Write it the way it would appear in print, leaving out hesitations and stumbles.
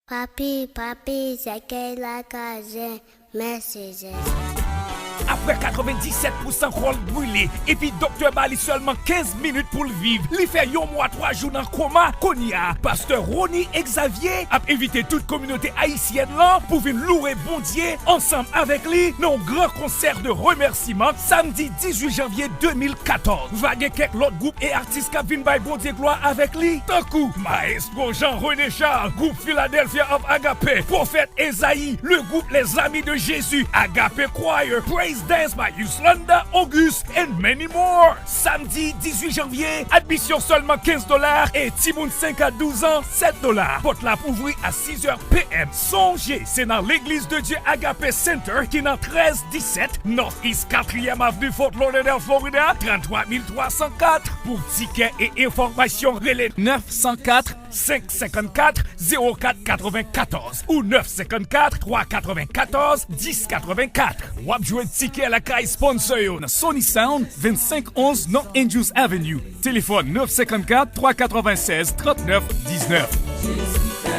Papi, c'est qu'elle a casé messages. Après 97% rôle brûlé, et puis docteur Bali seulement 15 minutes pour le vivre. Il fait un mois 3 jours dans le coma. Konya, pasteur Ronnie Xavier a invité toute communauté haïtienne là pour venir louer bon Dieu ensemble avec lui dans un grand concert de remerciement samedi 18 janvier 2014. Vague quelques autres groupes et artistes qui viennent by bon Dieu gloire avec lui. Tant coup, Maestro Jean-René Charles, groupe Philadelphia of Agape, Prophète Esaïe, le groupe Les Amis de Jésus, Agape Choir, Praise Dance by Yuslanda, Auguste, and many more. Samedi 18 janvier, admission seulement $15 et Timoun 5 à 12 ans, $7. Porte la pour ouvrir à 6h PM. Songez, c'est dans l'église de Dieu Agape Center qui est dans 1317 Northeast 4e Avenue Fort Lauderdale, Florida, 33 304. Pour tickets et informations, relais 904 554 0494 ou 954 394 1084. Ou jouer ticket à la caille sponsor Sony Sound 2511 North Andrews Avenue. Téléphone 954 396 39 19.